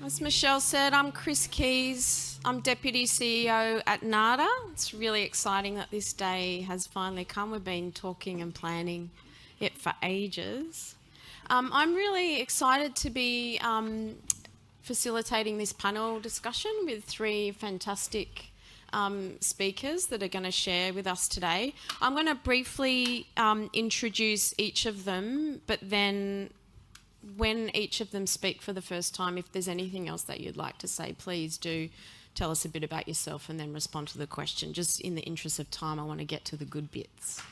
As Michelle said, I'm Chris Keys. I'm Deputy CEO at NADA. It's really exciting that this day has finally come. We've been talking and planning it for ages. I'm really excited to be facilitating this panel discussion with three fantastic speakers that are going to share with us today. I'm going to briefly introduce each of them, but then when each of them speak for the first time, if there's anything else that you'd like to say, please do tell us a bit about yourself and then respond to the question. Just in the interest of time, I want to get to the good bits.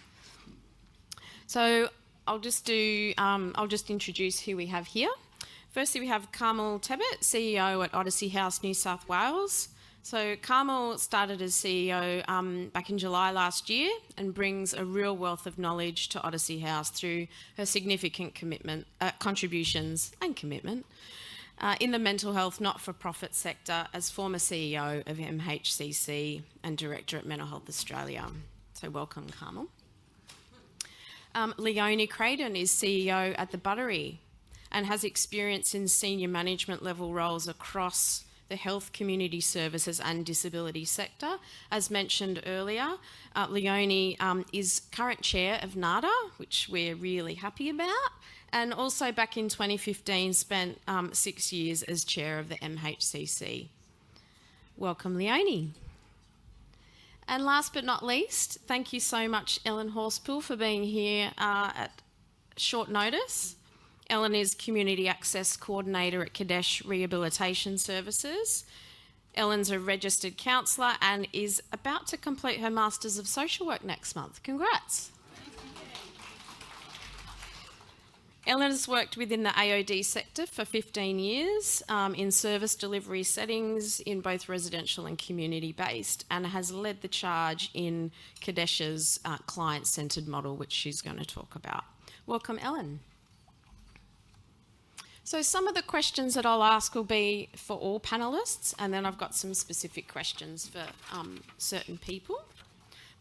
So I'll just introduce who we have here. Firstly, we have Carmel Tebbutt, CEO at Odyssey House, New South Wales. So Carmel started as CEO back in July last year and brings a real wealth of knowledge to Odyssey House through her significant contributions and commitment in the mental health not-for-profit sector as former CEO of MHCC and Director at Mental Health Australia. So welcome, Carmel. Leone Crayden is CEO at the Buttery and has experience in senior management level roles across the health, community services and disability sector. As mentioned earlier, Leone is current chair of NADA, which we're really happy about, and also back in 2015 spent 6 years as chair of the MHCC. Welcome, Leone. And last but not least, thank you so much, Ellen Horspool, for being here at short notice. Ellen is Community Access Coordinator at Kedesh Rehabilitation Services. Ellen's a registered counsellor and is about to complete her Masters of Social Work next month. Congrats. Ellen has worked within the AOD sector for 15 years in service delivery settings in both residential and community-based, and has led the charge in Kedesh's client-centred model, which she's going to talk about. Welcome, Ellen. So some of the questions that I'll ask will be for all panellists, and then I've got some specific questions for certain people.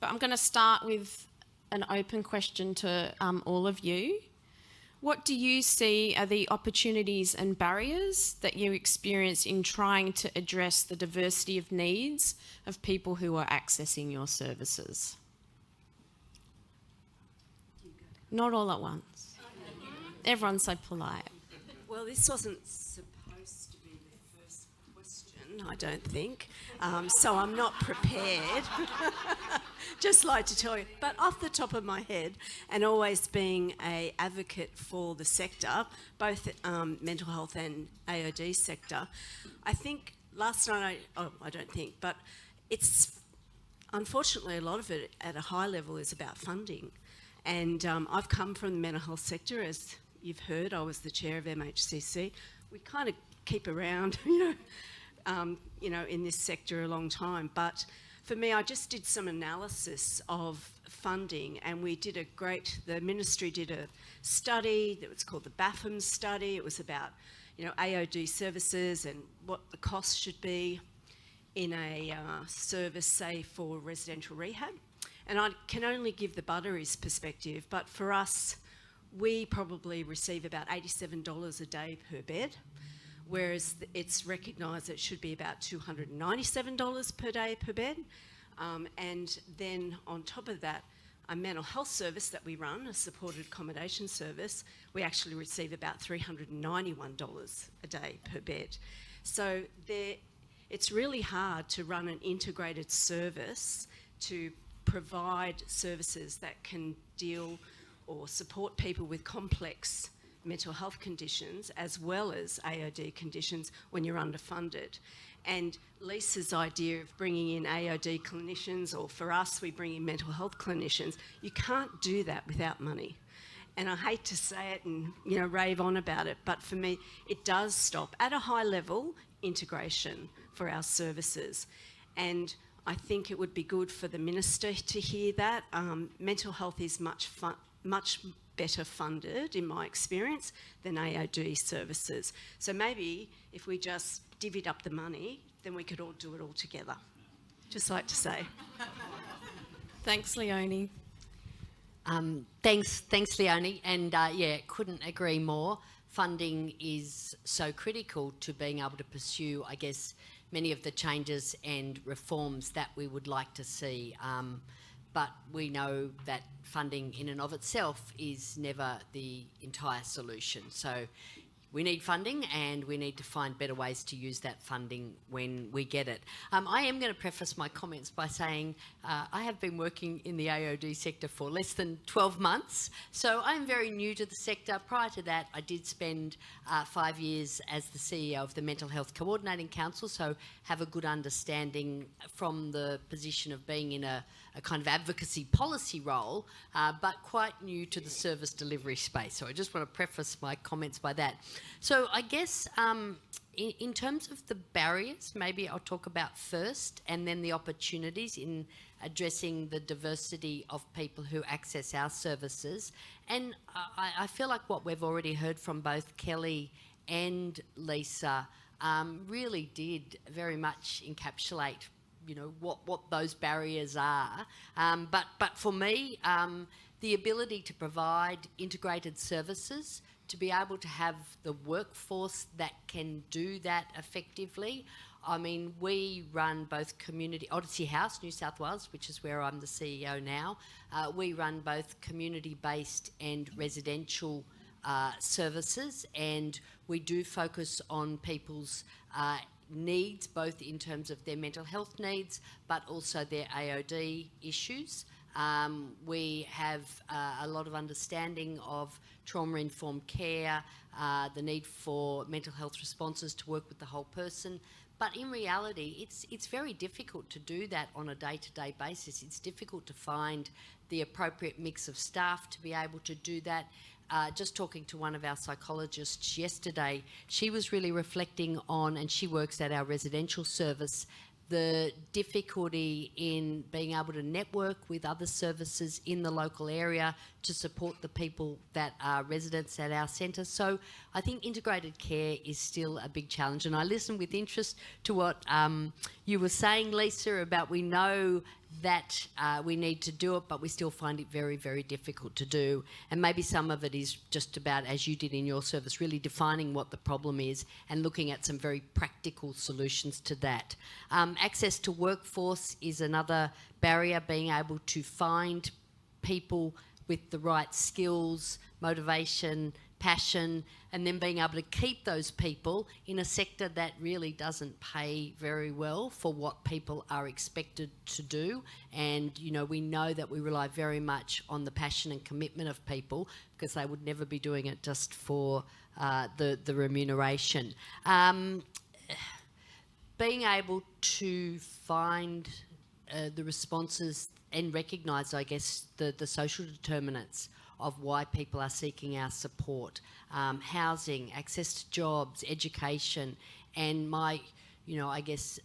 But I'm going to start with an open question to all of you. What do you see are the opportunities and barriers that you experience in trying to address the diversity of needs of people who are accessing your services? Not all at once. Everyone's so polite. Well, this wasn't supposed to be the first question, I don't think, so I'm not prepared. Just like to tell you, but off the top of my head, and always being an advocate for the sector, both mental health and AOD sector, I think last night, I don't think, but it's unfortunately a lot of it at a high level is about funding. And I've come from the mental health sector, as you've heard. I was the chair of MHCC. We kind of keep around, in this sector a long time. But for me, I just did some analysis of funding, and the ministry did a study that was called the BAFM study. It was about, AOD services and what the cost should be in a service, say, for residential rehab. And I can only give the Buttery's perspective, but for us, we probably receive about $87 a day per bed, whereas it's recognised that it should be about $297 per day per bed. And then on top of that, a mental health service that we run, a supported accommodation service, we actually receive about $391 a day per bed. So it's really hard to run an integrated service to provide services that can deal or support people with complex mental health conditions as well as AOD conditions when you're underfunded. And Lisa's idea of bringing in AOD clinicians, or for us, we bring in mental health clinicians, you can't do that without money. And I hate to say it and, rave on about it, but for me, it does stop at a high level integration for our services. And I think it would be good for the minister to hear that. Mental health is much better funded, in my experience, than AOD services. So maybe if we just divvied up the money, then we could all do it all together. Just like to say. Thanks, Leone. Thanks, Leone, and couldn't agree more. funding is so critical to being able to pursue, I guess, many of the changes and reforms that we would like to see. But we know that funding in and of itself is never the entire solution. So we need funding, and we need to find better ways to use that funding when we get it. I am going to preface my comments by saying I have been working in the AOD sector for less than 12 months, so I'm very new to the sector. Prior to that, I did spend 5 years as the CEO of the Mental Health Coordinating Council, so have a good understanding from the position of being in a kind of advocacy policy role, but quite new to the service delivery space. So I just want to preface my comments by that. So I guess in terms of the barriers, maybe I'll talk about first, and then the opportunities in addressing the diversity of people who access our services. And I feel like what we've already heard from both Kelly and Lisa really did very much encapsulate, you know, what those barriers are. But for me, the ability to provide integrated services, to be able to have the workforce that can do that effectively. I mean, we run both community, Odyssey House, New South Wales, which is where I'm the CEO now. We run both community-based and residential services, and we do focus on people's needs, both in terms of their mental health needs, but also their AOD issues. We have a lot of understanding of trauma-informed care, the need for mental health responses to work with the whole person. But in reality, it's very difficult to do that on a day-to-day basis. It's difficult to find the appropriate mix of staff to be able to do that. Just talking to one of our psychologists yesterday, she was really reflecting on, and she works at our residential service, the difficulty in being able to network with other services in the local area to support the people that are residents at our centre. So I think integrated care is still a big challenge. And I listened with interest to what you were saying, Lisa, about we know that we need to do it, but we still find it very, very difficult to do. And maybe some of it is just about, as you did in your service, really defining what the problem is and looking at some very practical solutions to that. Access to workforce is another barrier, being able to find people with the right skills, motivation, passion, and then being able to keep those people in a sector that really doesn't pay very well for what people are expected to do. And, you know, we know that we rely very much on the passion and commitment of people, because they would never be doing it just for the remuneration. Being able to find the responses and recognise, I guess, the social determinants of why people are seeking our support. Housing, access to jobs, education, and my, you know, I guess,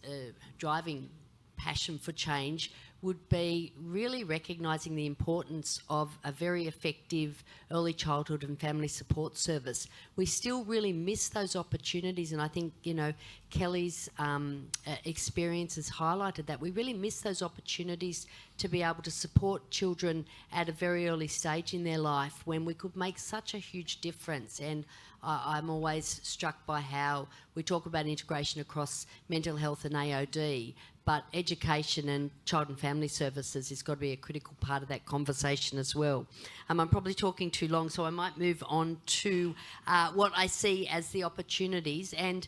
driving passion for change would be really recognising the importance of a very effective early childhood and family support service. We still really miss those opportunities, and I think, you know, Kelly's experience has highlighted that. We really miss those opportunities to be able to support children at a very early stage in their life, when we could make such a huge difference. And I'm always struck by how we talk about integration across mental health and AOD, but education and child and family services has got to be a critical part of that conversation as well. I'm probably talking too long, so I might move on to what I see as the opportunities. And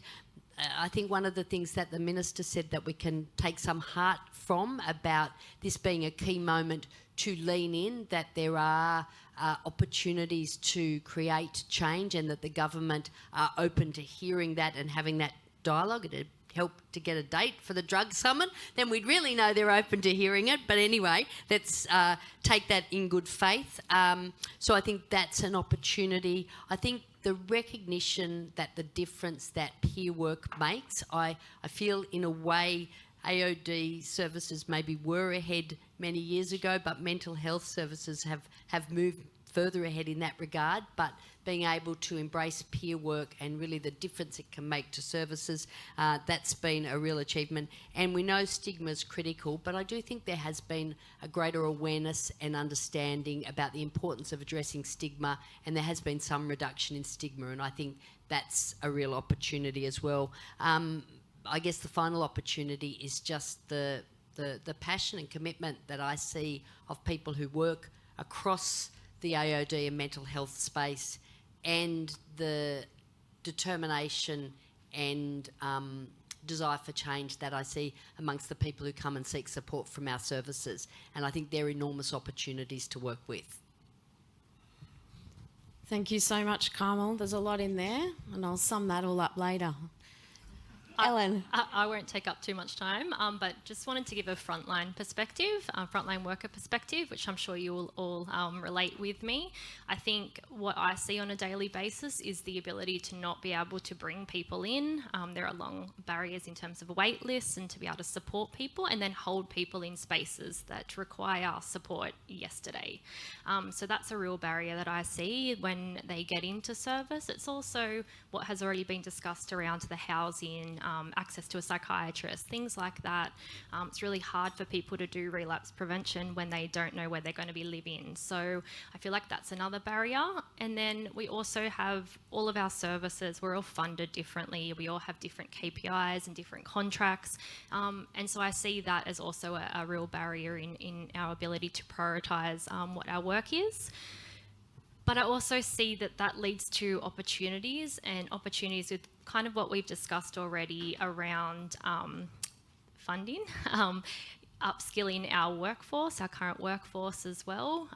I think one of the things that the Minister said that we can take some heart from about this being a key moment to lean in, that there are opportunities to create change, and that the government are open to hearing that and having that dialogue. It'd help to get a date for the drug summit, then we'd really know they're open to hearing it. But anyway, let's take that in good faith. So I think that's an opportunity. I think the recognition that the difference that peer work makes, I feel in a way AOD services maybe were ahead many years ago, but mental health services have moved further ahead in that regard, but being able to embrace peer work and really the difference it can make to services, that's been a real achievement. And we know stigma is critical, but I do think there has been a greater awareness and understanding about the importance of addressing stigma, and there has been some reduction in stigma, and I think that's a real opportunity as well. I guess the final opportunity is just the passion and commitment that I see of people who work across the AOD and mental health space, and the determination and desire for change that I see amongst the people who come and seek support from our services. And I think they're enormous opportunities to work with. Thank you so much, Carmel. There's a lot in there, and I'll sum that all up later. Ellen. I won't take up too much time, but just wanted to give a frontline perspective, frontline worker perspective, which I'm sure you will all relate with me. I think what I see on a daily basis is the ability to not be able to bring people in. There are long barriers in terms of wait lists and to be able to support people and then hold people in spaces that require support yesterday. So that's a real barrier that I see when they get into service. It's also what has already been discussed around the housing, access to a psychiatrist, things like that. It's really hard for people to do relapse prevention when they don't know where they're going to be living. So I feel like that's another barrier. And then we also have all of our services, we're all funded differently. We all have different KPIs and different contracts. And so I see that as also a real barrier in our ability to prioritise what our work is. But I also see that that leads to opportunities, and opportunities with kind of what we've discussed already around funding, upskilling our workforce, our current workforce as well,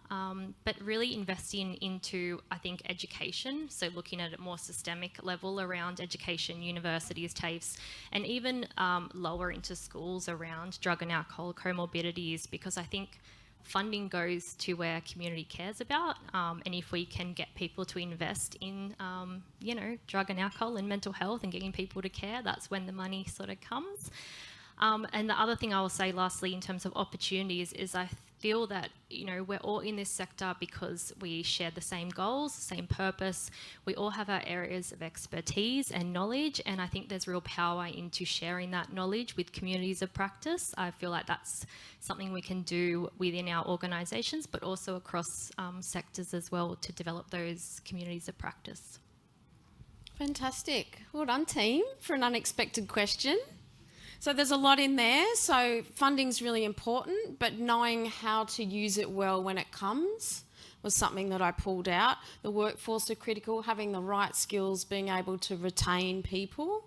but really investing into, I think, education. So looking at a more systemic level around education, universities, TAFEs, and even lower into schools around drug and alcohol comorbidities, because I think funding goes to where community cares about, and if we can get people to invest in, drug and alcohol and mental health and getting people to care, that's when the money sort of comes. And the other thing I will say lastly in terms of opportunities is I feel that, we're all in this sector because we share the same goals, the same purpose. We all have our areas of expertise and knowledge, and I think there's real power into sharing that knowledge with communities of practice. I feel like that's something we can do within our organisations, but also across sectors as well to develop those communities of practice. Fantastic. Well done, team, for an unexpected question. So there's a lot in there. So funding's really important, but knowing how to use it well when it comes was something that I pulled out. The workforce are critical, having the right skills, being able to retain people,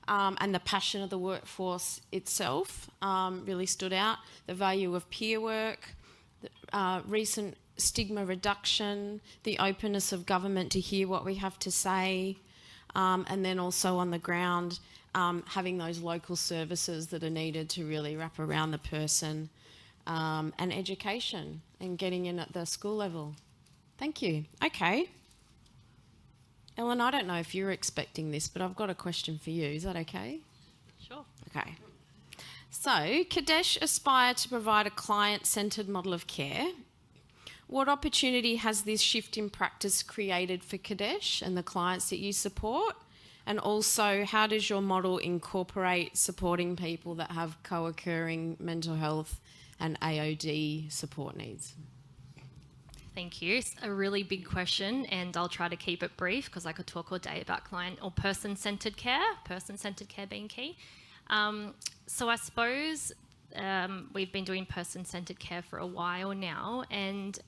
and the passion of the workforce itself really stood out. The value of peer work, recent stigma reduction, the openness of government to hear what we have to say, and then also on the ground, having those local services that are needed to really wrap around the person, and education and getting in at the school level. Thank you. Okay. Ellen, I don't know if you're expecting this, but I've got a question for you. Is that okay? Sure. Okay. So, Kedesh aspire to provide a client-centred model of care. What opportunity has this shift in practice created for Kedesh and the clients that you support? And also, how does your model incorporate supporting people that have co-occurring mental health and AOD support needs? Thank you. It's a really big question, and I'll try to keep it brief because I could talk all day about client or person-centred care being key. So I suppose we've been doing person-centred care for a while now, and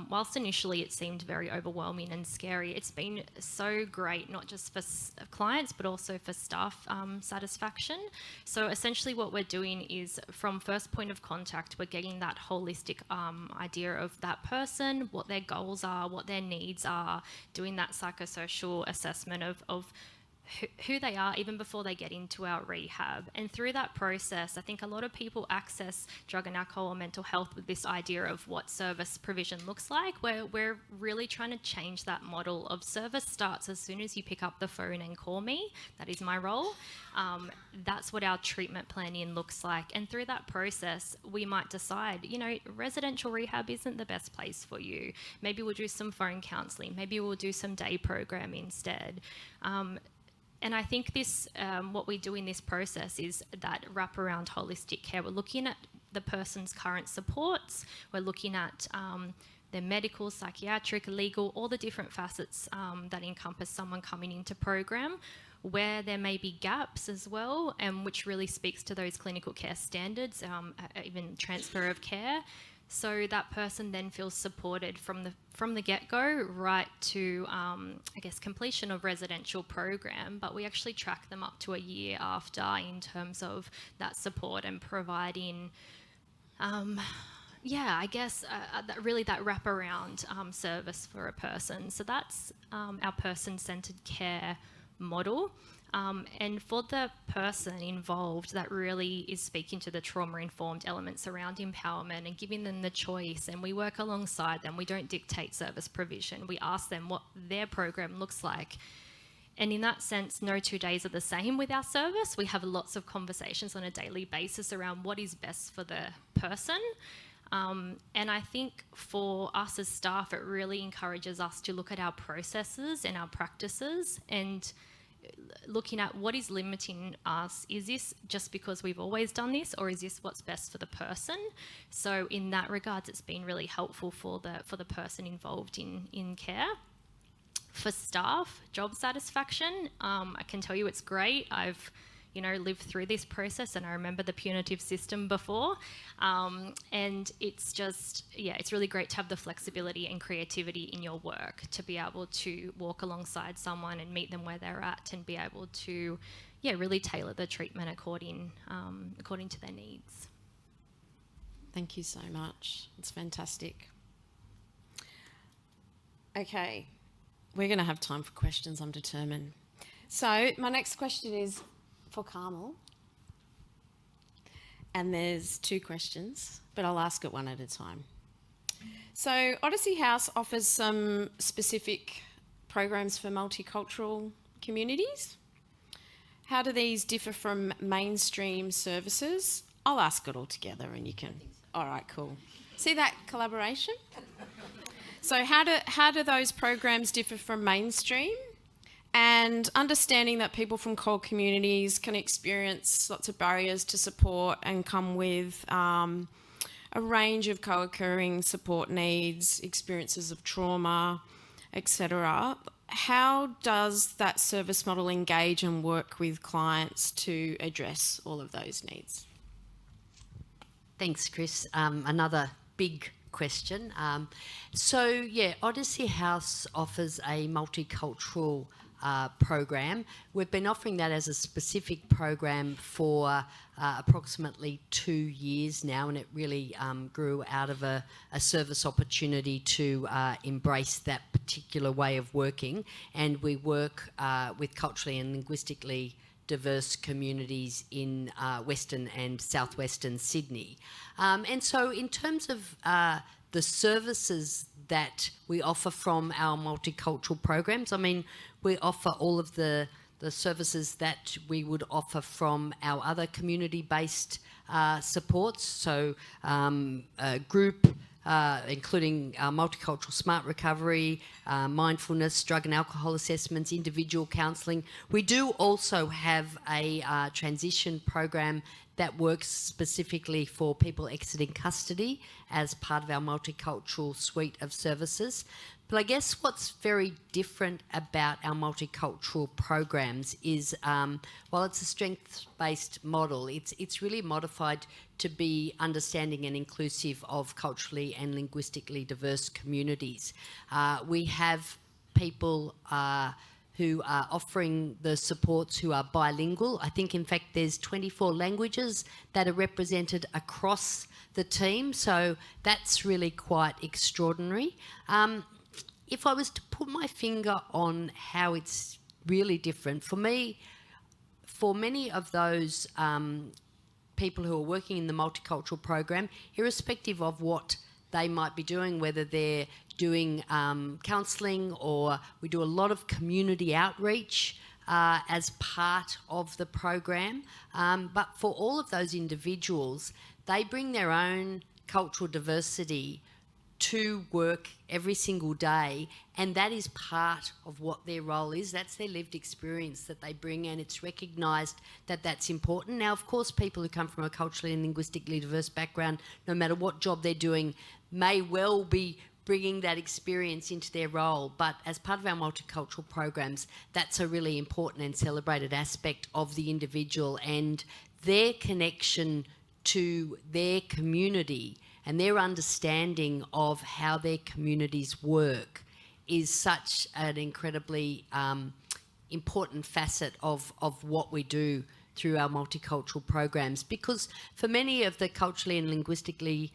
whilst initially it seemed very overwhelming and scary, it's been so great, not just for clients but also for staff satisfaction. So essentially what we're doing is, from first point of contact, we're getting that holistic idea of that person, what their goals are, what their needs are, doing that psychosocial assessment of who they are even before they get into our rehab. And through that process, I think a lot of people access drug and alcohol or mental health with this idea of what service provision looks like, where we're really trying to change that model of service starts as soon as you pick up the phone and call me. That is my role. That's what our treatment planning looks like. And through that process, we might decide, you know, residential rehab isn't the best place for you. Maybe we'll do some phone counselling. Maybe we'll do some day program instead. And I think this, what we do in this process is that wraparound holistic care. We're looking at the person's current supports. We're looking at their medical, psychiatric, legal, all the different facets that encompass someone coming into program, where there may be gaps as well, and which really speaks to those clinical care standards, even transfer of care. So that person then feels supported from the get-go right to, I guess, completion of residential program. But we actually track them up to a year after in terms of that support and providing, I guess, really that wraparound service for a person. So that's our person-centred care model. And for the person involved, that really is speaking to the trauma-informed elements around empowerment and giving them the choice. And we work alongside them. We don't dictate service provision. We ask them what their program looks like. And in that sense, no 2 days are the same with our service. We have lots of conversations on a daily basis around what is best for the person. And I think for us as staff, it really encourages us to look at our processes and our practices and looking at what is limiting us. Is this just because we've always done this, or is this what's best for the person? So in that regards, it's been really helpful for the person involved in care. For staff, job satisfaction, I can tell you it's great. I've lived through this process, and I remember the punitive system before. And it's just, it's really great to have the flexibility and creativity in your work, to be able to walk alongside someone and meet them where they're at, and be able to, really tailor the treatment according to their needs. Thank you so much. It's fantastic. Okay, we're going to have time for questions, I'm determined. So my next question is for Carmel, and there's 2 questions, but I'll ask it one at a time. So Odyssey House offers some specific programs for multicultural communities. How do these differ from mainstream services? I'll ask it all together and you can... All right, cool. See that collaboration? So how do those programs differ from mainstream? And understanding that people from core communities can experience lots of barriers to support and come with a range of co-occurring support needs, experiences of trauma, etc. How does that service model engage and work with clients to address all of those needs? Thanks, Chris. Another big question. Odyssey House offers a multicultural program. We've been offering that as a specific program for approximately 2 years now, and it really grew out of a service opportunity to embrace that particular way of working. And we work with culturally and linguistically diverse communities in Western and Southwestern Sydney. And so in terms of the services that we offer from our multicultural programs, I mean, we offer all of the services that we would offer from our other community-based supports, so group, including multicultural smart recovery, mindfulness, drug and alcohol assessments, individual counselling. We do also have a transition program that works specifically for people exiting custody as part of our multicultural suite of services. But I guess what's very different about our multicultural programs is, while it's a strengths-based model, it's really modified to be understanding and inclusive of culturally and linguistically diverse communities. We have people who are offering the supports who are bilingual. I think, in fact, there's 24 languages that are represented across the team, so that's really quite extraordinary. If I was to put my finger on how it's really different. For me, for many of those people who are working in the multicultural program, irrespective of what they might be doing, whether they're doing counselling, or we do a lot of community outreach as part of the program. But for all of those individuals, they bring their own cultural diversity to work every single day, and that is part of what their role is. That's their lived experience that they bring, and it's recognised that that's important. Now, of course, people who come from a culturally and linguistically diverse background, no matter what job they're doing, may well be bringing that experience into their role, but as part of our multicultural programs, that's a really important and celebrated aspect of the individual, and their connection to their community and their understanding of how their communities work is such an incredibly important facet of what we do through our multicultural programs. Because for many of the culturally and linguistically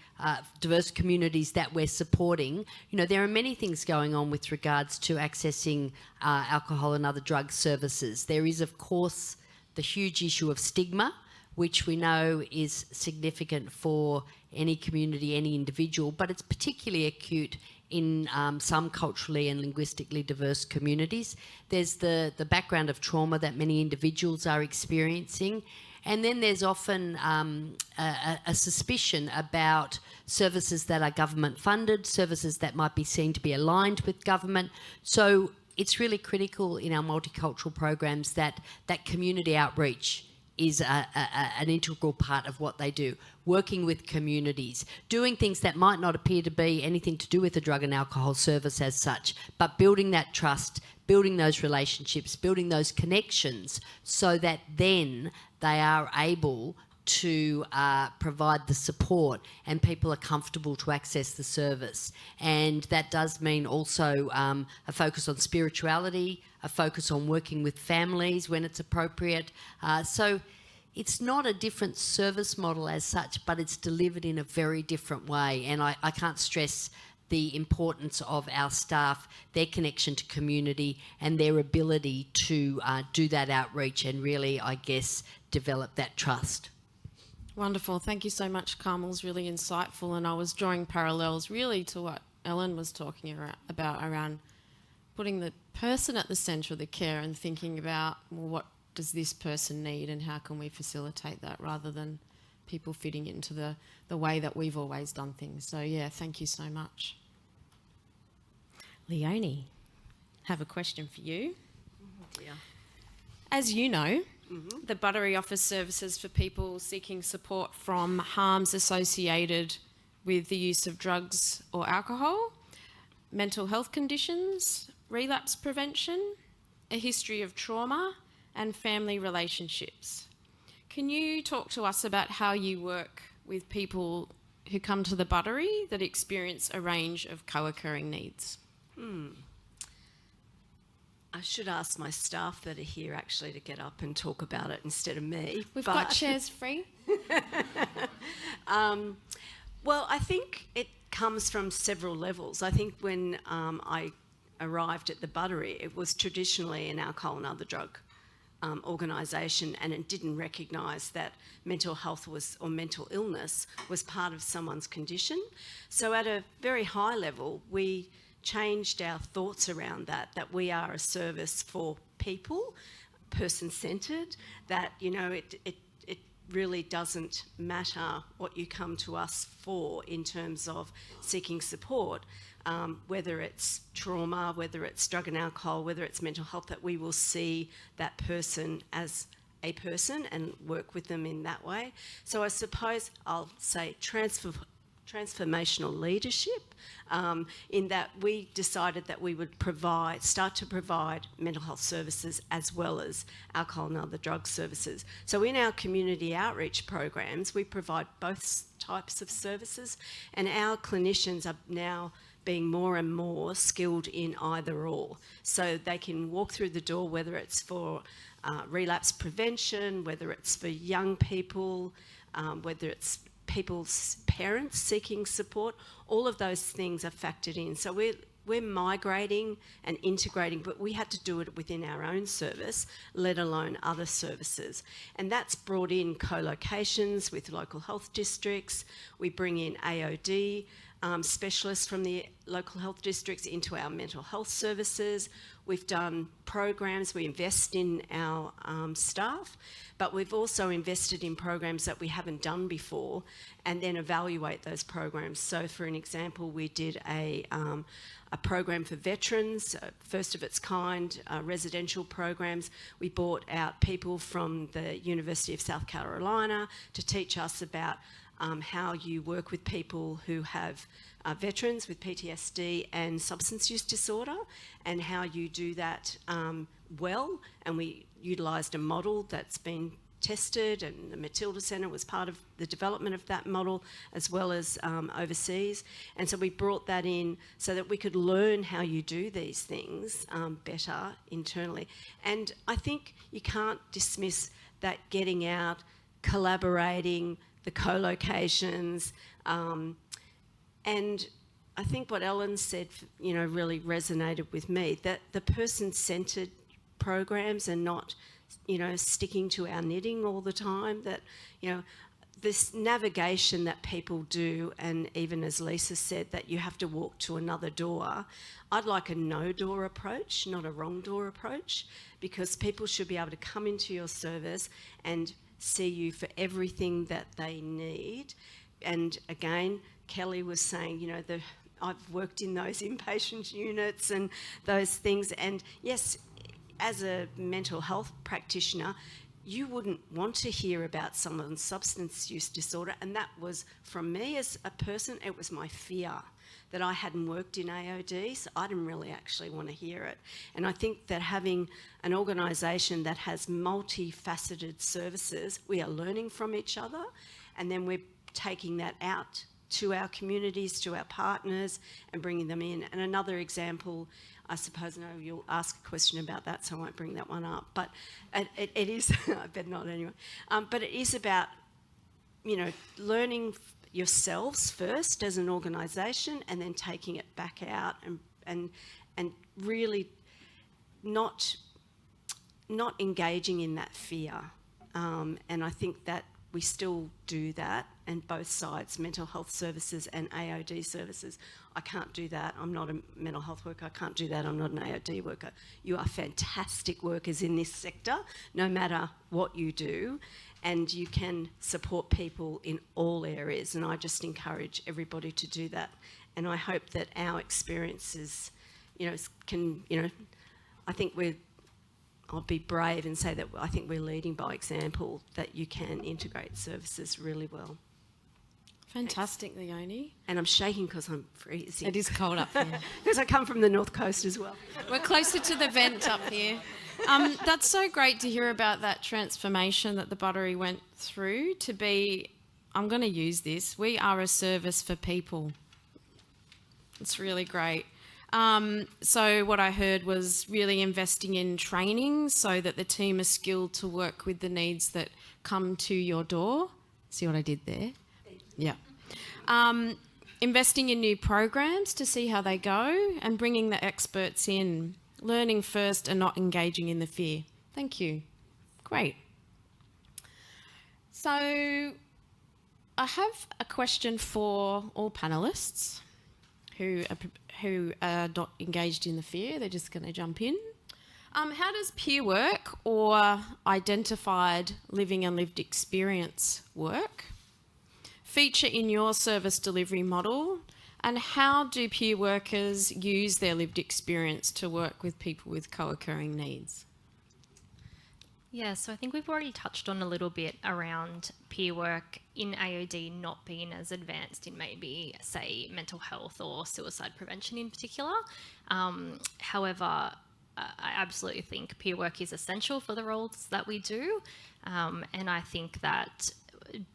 diverse communities that we're supporting, you know, there are many things going on with regards to accessing alcohol and other drug services. There is, of course, the huge issue of stigma, which we know is significant for any community, any individual, but it's particularly acute in some culturally and linguistically diverse communities. There's the background of trauma that many individuals are experiencing, and then there's often a suspicion about services that are government funded, services that might be seen to be aligned with government. So it's really critical in our multicultural programs that community outreach is an integral part of what they do, working with communities, doing things that might not appear to be anything to do with the drug and alcohol service as such, but building that trust, building those relationships, building those connections, so that then they are able to provide the support and people are comfortable to access the service. And that does mean also a focus on spirituality, a focus on working with families when it's appropriate. So it's not a different service model as such, but it's delivered in a very different way. And I can't stress the importance of our staff, their connection to community and their ability to do that outreach and really, I guess, develop that trust. Wonderful. Thank you so much, Carmel. It's really insightful, and I was drawing parallels really to what Ellen was talking about around putting the person at the centre of the care and thinking about, well, what does this person need and how can we facilitate that, rather than people fitting into the way that we've always done things. So, yeah, thank you so much. Leone, have a question for you. Yeah. As you know, the Buttery offers services for people seeking support from harms associated with the use of drugs or alcohol, mental health conditions, relapse prevention, a history of trauma, and family relationships. Can you talk to us about how you work with people who come to the Buttery that experience a range of co-occurring needs? I should ask my staff that are here actually to get up and talk about it instead of me. We've got chairs free. Well, I think it comes from several levels. I think when I arrived at the Buttery, it was traditionally an alcohol and other drug organisation, and it didn't recognise that mental health or mental illness was part of someone's condition. So at a very high level, we changed our thoughts around that we are a service for people, person-centred, that, you know, it really doesn't matter what you come to us for in terms of seeking support, whether it's trauma, whether it's drug and alcohol, whether it's mental health, that we will see that person as a person and work with them in that way. So I suppose I'll say transformational leadership, in that we decided that we would start to provide mental health services as well as alcohol and other drug services. So in our community outreach programs, we provide both types of services, and our clinicians are now being more and more skilled in either or. So they can walk through the door, whether it's for relapse prevention, whether it's for young people, whether it's people's parents seeking support, all of those things are factored in. So we're migrating and integrating, but we had to do it within our own service, let alone other services. And that's brought in co-locations with local health districts. We bring in AOD specialists from the local health districts into our mental health services. We've done programs, we invest in our staff, but we've also invested in programs that we haven't done before and then evaluate those programs. So for an example, we did a program for veterans, first of its kind, residential programs. We brought out people from the University of South Carolina to teach us about how you work with people who have veterans with PTSD and substance use disorder, and how you do that well. And we utilised a model that's been tested, and the Matilda Centre was part of the development of that model, as well as overseas. And so we brought that in so that we could learn how you do these things better internally. And I think you can't dismiss that getting out, collaborating, the co-locations, and I think what Ellen said, really resonated with me, that the person-centred programs and not, sticking to our knitting all the time, that, this navigation that people do, and even as Lisa said, that you have to walk to another door. I'd like a no-door approach, not a wrong-door approach, because people should be able to come into your service and see you for everything that they need. And again, Kelly was saying, I've worked in those inpatient units and those things. And yes, as a mental health practitioner, you wouldn't want to hear about someone's substance use disorder. And that was, from me as a person, it was my fear that I hadn't worked in AOD, so I didn't really actually want to hear it. And I think that having an organisation that has multifaceted services, we are learning from each other, and then we're taking that out to our communities, to our partners, and bringing them in. And another example, I suppose, no, you'll ask a question about that, so I won't bring that one up, but it is, I better not anyway, but it is about, learning yourselves first as an organisation, and then taking it back out and really not engaging in that fear. And I think that we still do that, and both sides, mental health services and AOD services. I can't do that. I'm not a mental health worker. I can't do that. I'm not an AOD worker. You are fantastic workers in this sector, no matter what you do, and you can support people in all areas, and I just encourage everybody to do that. And I hope that our experiences, can, I think I'll be brave and say that I think we're leading by example, that you can integrate services really well. Fantastic, Leone. And I'm shaking because I'm freezing. It is cold up here. Because I come from the North Coast as well. We're closer to the vent up here. That's so great to hear about that transformation that the Buttery went through to be, I'm going to use this, we are a service for people. It's really great. So what I heard was really investing in training so that the team is skilled to work with the needs that come to your door. See what I did there? Yeah. Investing in new programs to see how they go, and bringing the experts in, learning first and not engaging in the fear. Thank you. Great. So I have a question for all panellists who are not engaged in the fear. They're just going to jump in. How does peer work or identified living and lived experience work? Feature in your service delivery model, and how do peer workers use their lived experience to work with people with co-occurring needs? Yeah, so I think we've already touched on a little bit around peer work in AOD not being as advanced in maybe, say, mental health or suicide prevention in particular. However, I absolutely think peer work is essential for the roles that we do. And I think that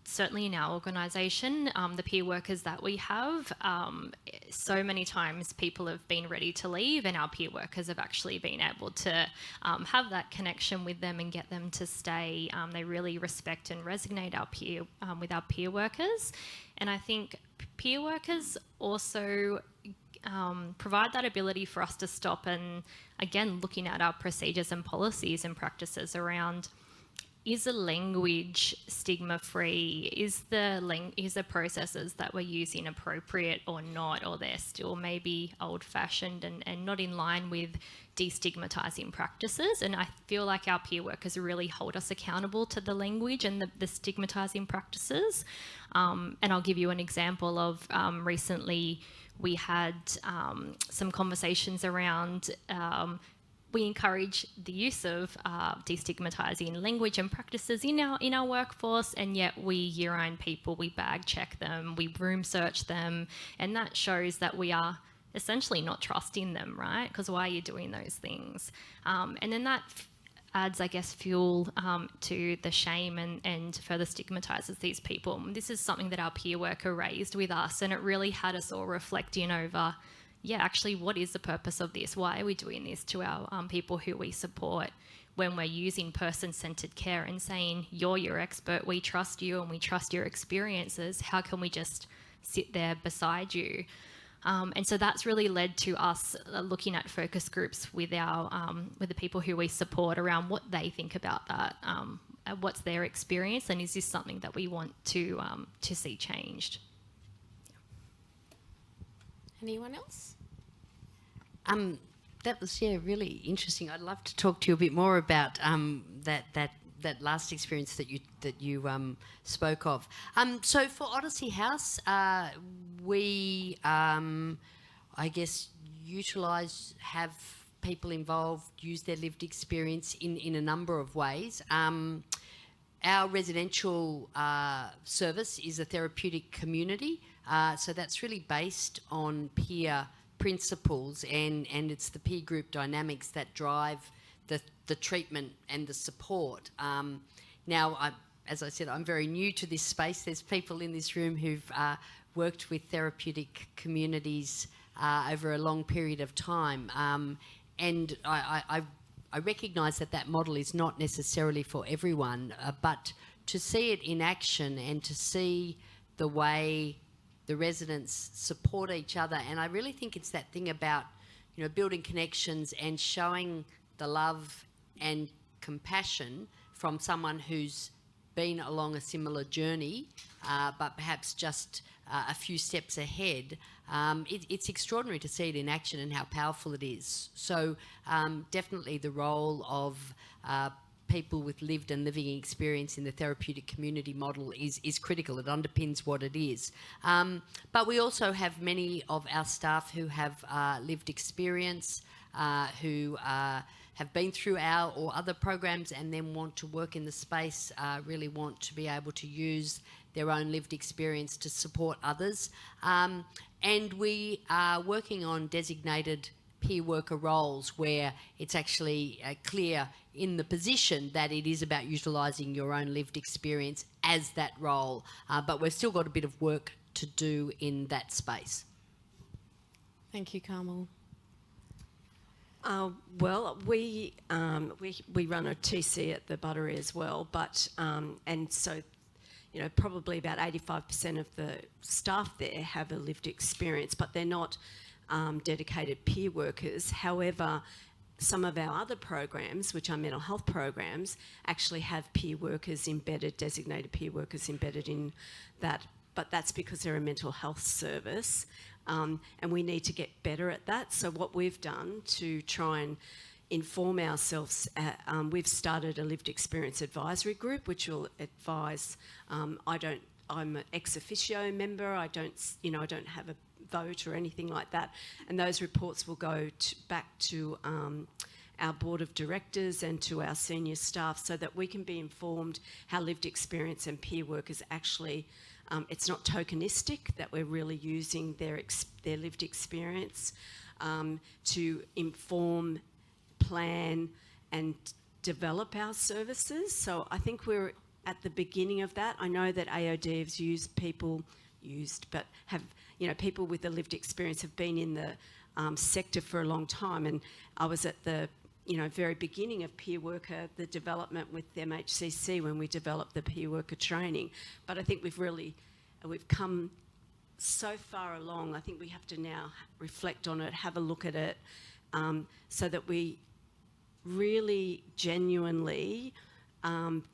certainly in our organisation, the peer workers that we have, so many times people have been ready to leave, and our peer workers have actually been able to have that connection with them and get them to stay. They really respect and resonate with our peer workers. And I think peer workers also provide that ability for us to stop and, again, looking at our procedures and policies and practices around, is the language stigma-free? Is the processes that we're using appropriate or not? Or they're still maybe old-fashioned and not in line with destigmatising practices? And I feel like our peer workers really hold us accountable to the language and the stigmatising practices. And I'll give you an example of recently we had some conversations around we encourage the use of destigmatising language and practices in our workforce, and yet we year-round people, we bag check them, we room search them, and that shows that we are essentially not trusting them, right? Because why are you doing those things? And then that adds, I guess, fuel to the shame and further stigmatises these people. This is something that our peer worker raised with us, and it really had us all reflecting over, yeah, actually, what is the purpose of this? Why are we doing this to our people who we support when we're using person-centred care and saying, you're your expert, we trust you and we trust your experiences. How can we just sit there beside you? And so that's really led to us looking at focus groups with the people who we support around what they think about that, what's their experience, and is this something that we want to see changed? Anyone else? That was really interesting. I'd love to talk to you a bit more about that last experience that you spoke of. So for Odyssey House, we I guess have people involved use their lived experience in a number of ways. Our residential service is a therapeutic community, so that's really based on peer principles, and it's the peer group dynamics that drive the treatment and the support. Now, as I said, I'm very new to this space. There's people in this room who've worked with therapeutic communities over a long period of time, and I recognise that model is not necessarily for everyone, but to see it in action and to see the way the residents support each other, and I really think it's that thing about, building connections and showing the love and compassion from someone who's been along a similar journey, but perhaps just a few steps ahead. It's extraordinary to see it in action and how powerful it is. So definitely the role of people with lived and living experience in the therapeutic community model is critical. It underpins what it is. But we also have many of our staff who have lived experience, who have been through our or other programs and then want to work in the space, really want to be able to use their own lived experience to support others. And we are working on designated peer worker roles where it's actually clear in the position that it is about utilising your own lived experience as that role. But we've still got a bit of work to do in that space. Thank you, Carmel. Well, we run a TC at the Buttery as well, but and so, probably about 85% of the staff there have a lived experience, but they're not dedicated peer workers. However, some of our other programs, which are mental health programs, actually have peer workers embedded, designated peer workers embedded in that, but that's because they're a mental health service. And we need to get better at that. So what we've done to try and inform ourselves, we've started a lived experience advisory group, which will advise. I'm an ex officio member. I don't have a vote or anything like that. And those reports will go back to our board of directors and to our senior staff, so that we can be informed how lived experience and peer work is actually. It's not tokenistic, that we're really using their lived experience to inform, plan and develop our services. So I think we're at the beginning of that. I know that AOD has people with a lived experience have been in the sector for a long time, and I was at the very beginning of peer worker, the development with MHCC when we developed the peer worker training. But I think we've come so far along. I think we have to now reflect on it, have a look at it, so that we really genuinely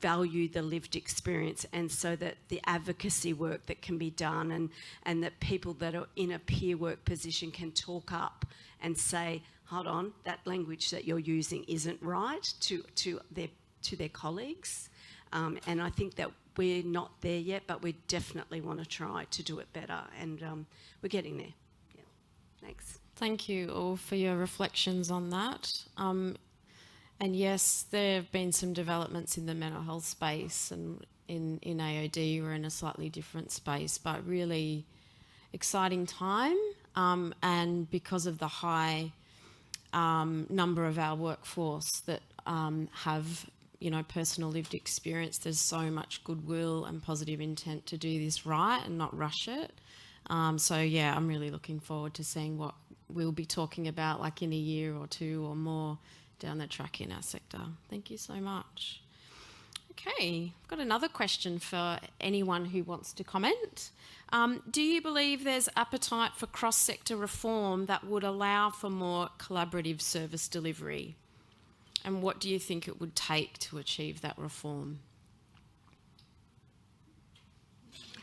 value the lived experience, and so that the advocacy work that can be done, and that people that are in a peer work position can talk up and say, hold on, that language that you're using isn't right, to their colleagues. And I think that we're not there yet, but we definitely want to try to do it better, and we're getting there. Yeah. Thanks. Thank you all for your reflections on that. And yes, there have been some developments in the mental health space, and in AOD we're in a slightly different space, but really exciting time. And because of the high number of our workforce that have, personal lived experience, there's so much goodwill and positive intent to do this right and not rush it. So yeah, I'm really looking forward to seeing what we'll be talking about like in a year or two or more down the track in our sector. Thank you so much. Okay, I've got another question for anyone who wants to comment. Do you believe there's appetite for cross-sector reform that would allow for more collaborative service delivery? And what do you think it would take to achieve that reform?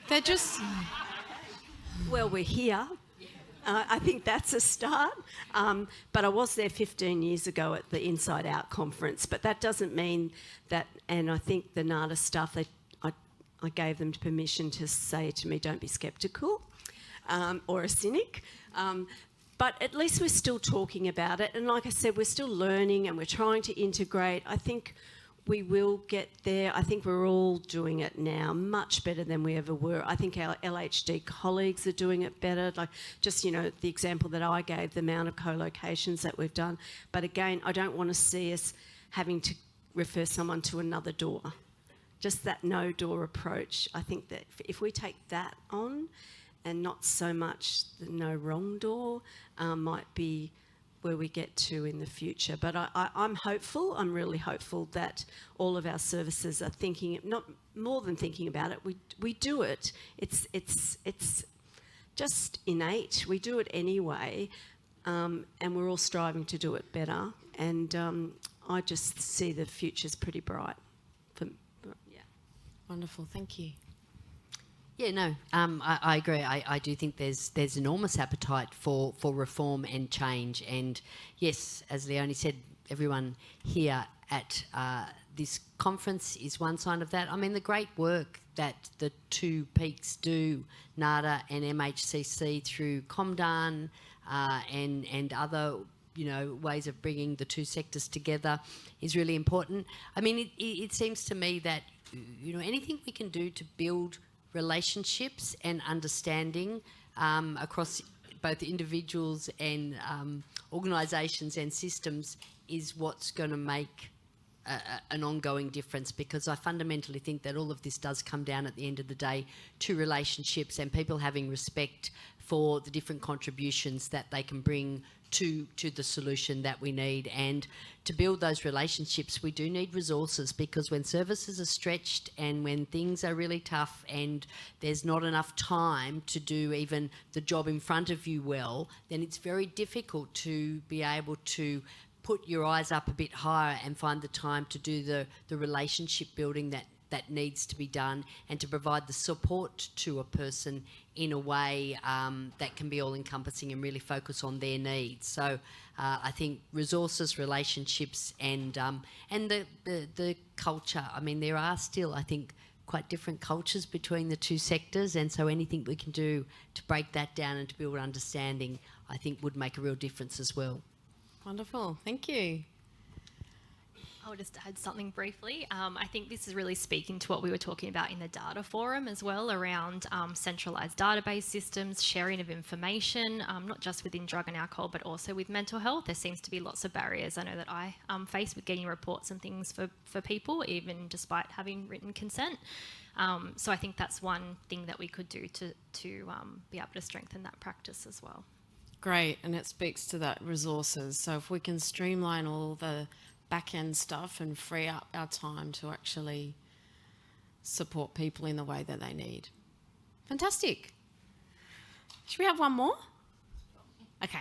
They're just... Well, we're here. I think that's a start. But I was there 15 years ago at the Inside Out conference, but that doesn't mean that, and I think the NADA staff, I gave them permission to say to me, don't be sceptical or a cynic. But at least we're still talking about it. And like I said, we're still learning and we're trying to integrate. I think we will get there. I think we're all doing it now much better than we ever were. I think our LHD colleagues are doing it better. Like just, the example that I gave, the amount of co-locations that we've done. But again, I don't want to see us having to refer someone to another door. Just that no door approach. I think that if we take that on, and not so much the no wrong door, might be where we get to in the future. But I'm hopeful, I'm really hopeful that all of our services are thinking, not more than thinking about it, we do it. It's just innate. We do it anyway, and we're all striving to do it better. And I just see the future's pretty bright. Yeah. Wonderful, thank you. Yeah, no, I agree. I do think there's enormous appetite for reform and change. And yes, as Leone said, everyone here at this conference is one sign of that. I mean, the great work that the two peaks do, NADA and MHCC, through ComDan and other ways of bringing the two sectors together is really important. I mean, it seems to me that anything we can do to build relationships and understanding across both individuals and organisations and systems is what's going to make an ongoing difference, because I fundamentally think that all of this does come down at the end of the day to relationships and people having respect for the different contributions that they can bring to the solution that we need. And to build those relationships, we do need resources, because when services are stretched and when things are really tough and there's not enough time to do even the job in front of you well, then it's very difficult to be able to put your eyes up a bit higher and find the time to do the relationship building that needs to be done, and to provide the support to a person in a way that can be all-encompassing and really focus on their needs. So I think resources, relationships, and the culture. I mean, there are still, I think, quite different cultures between the two sectors, and so anything we can do to break that down and to build understanding, I think, would make a real difference as well. Wonderful, thank you. I'll just add something briefly. I think this is really speaking to what we were talking about in the data forum as well, around centralised database systems, sharing of information, not just within drug and alcohol, but also with mental health. There seems to be lots of barriers I know that I face with getting reports and things for people, even despite having written consent. So I think that's one thing that we could do to be able to strengthen that practice as well. Great, and it speaks to that resources. So if we can streamline all the back-end stuff and free up our time to actually support people in the way that they need. Fantastic. Should we have one more? Okay.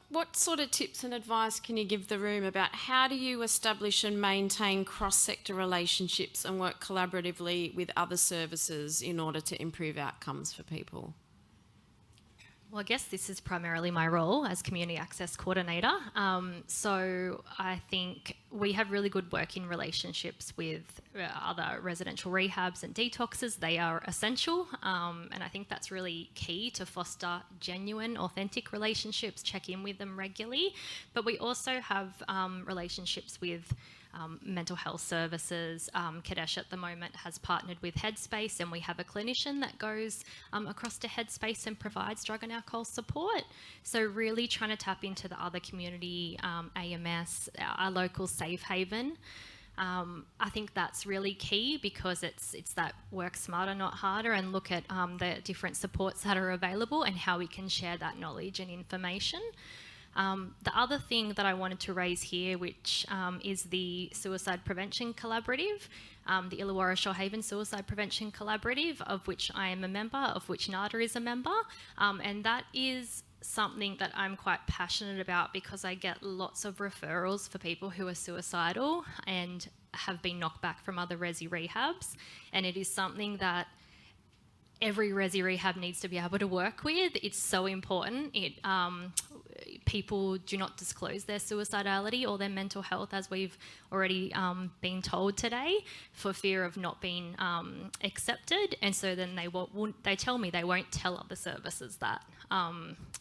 What sort of tips and advice can you give the room about how do you establish and maintain cross-sector relationships and work collaboratively with other services in order to improve outcomes for people? Well, I guess this is primarily my role as Community Access Coordinator. So I think we have really good working relationships with other residential rehabs and detoxes. They are essential, and I think that's really key to foster genuine, authentic relationships, check in with them regularly. But we also have relationships with mental health services. Kedesh at the moment has partnered with Headspace, and we have a clinician that goes across to Headspace and provides drug and alcohol support. So really trying to tap into the other community AMS, our local safe haven. I think that's really key because it's that work smarter, not harder, and look at the different supports that are available and how we can share that knowledge and information. The other thing that I wanted to raise here, which is the Suicide Prevention Collaborative, the Illawarra Shoalhaven Suicide Prevention Collaborative, of which I am a member, of which NADA is a member, and that is something that I'm quite passionate about because I get lots of referrals for people who are suicidal and have been knocked back from other resi rehabs, and it is something that every resi rehab needs to be able to work with. It's so important. People do not disclose their suicidality or their mental health, as we've already been told today, for fear of not being accepted. And so then they tell me they won't tell other services that,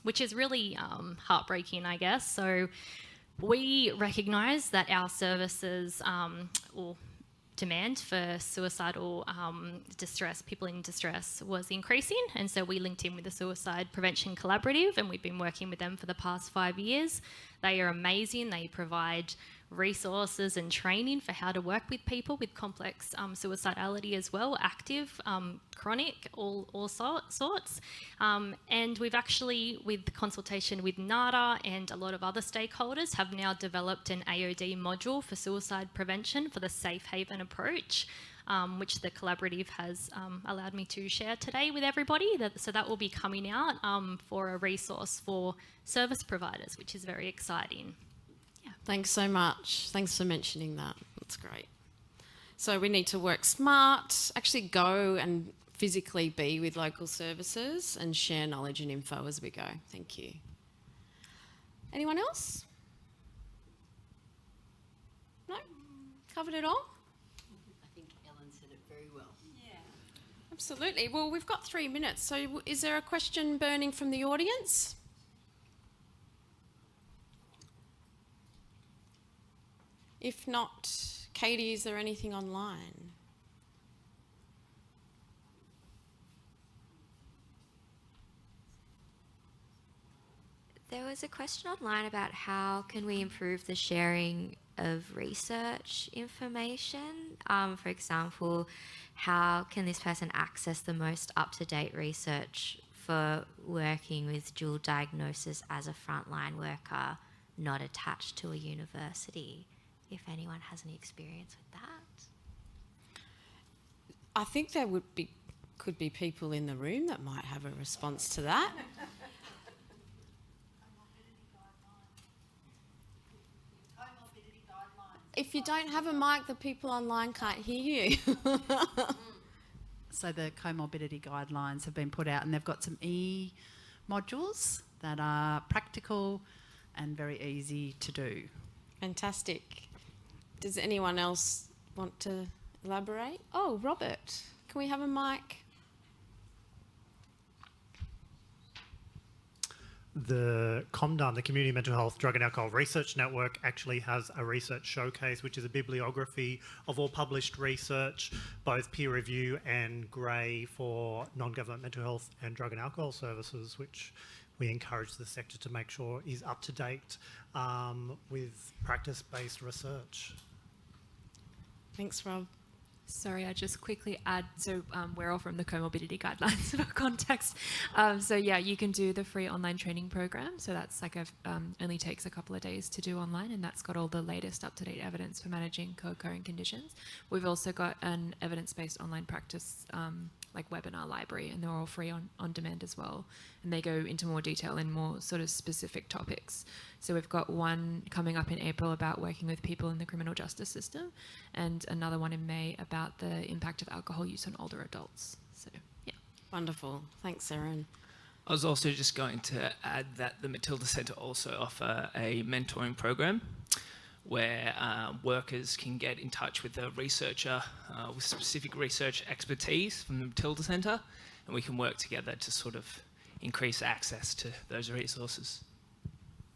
which is really heartbreaking, I guess. So we recognise that our services or demand for suicidal distress, people in distress, was increasing, and so we linked in with the Suicide Prevention Collaborative, and we've been working with them for the past 5 years. They are amazing. They provide resources and training for how to work with people with complex suicidality as well, active, chronic, all sorts. And we've actually, with consultation with NADA and a lot of other stakeholders, have now developed an AOD module for suicide prevention for the safe haven approach, which the collaborative has allowed me to share today with everybody. So that will be coming out for a resource for service providers, which is very exciting. Thanks so much. Thanks for mentioning that. That's great. So we need to work smart, actually go and physically be with local services and share knowledge and info as we go. Thank you. Anyone else? No? Covered it all? I think Ellen said it very well. Yeah. Absolutely. Well, we've got 3 minutes. So is there a question burning from the audience? If not, Katie, is there anything online? There was a question online about how can we improve the sharing of research information. For example, how can this person access the most up-to-date research for working with dual diagnosis as a frontline worker not attached to a university? If anyone has any experience with that. I think there could be people in the room that might have a response to that. If you don't have a mic, the people online can't hear you. So the comorbidity guidelines have been put out, and they've got some modules that are practical and very easy to do. Fantastic. Does anyone else want to elaborate? Oh, Robert, can we have a mic? The COMDAN, the Community Mental Health Drug and Alcohol Research Network, actually has a research showcase, which is a bibliography of all published research, both peer review and grey for non-government mental health and drug and alcohol services, which we encourage the sector to make sure is up to date with practice-based research. Thanks, Rob. Sorry, I just quickly add, so we're all from the comorbidity guidelines for context. So yeah, you can do the free online training program. So that's like only takes a couple of days to do online, and that's got all the latest up-to-date evidence for managing co-occurring conditions. We've also got an evidence-based online practice like webinar library, and they're all free on demand as well. And they go into more detail in more sort of specific topics. So we've got one coming up in April about working with people in the criminal justice system, and another one in May about the impact of alcohol use on older adults. So, yeah. Wonderful. Thanks, Erin. I was also just going to add that the Matilda Centre also offer a mentoring program where workers can get in touch with a researcher with specific research expertise from the Matilda Centre, and we can work together to sort of increase access to those resources.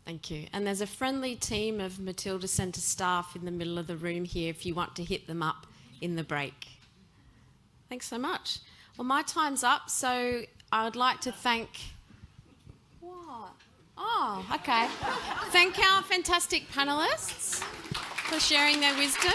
Thank you. And there's a friendly team of Matilda Centre staff in the middle of the room here if you want to hit them up in the break. Thanks so much. Well, my time's up, so I would like to thank... What? Oh, okay. Thank our fantastic panellists for sharing their wisdom.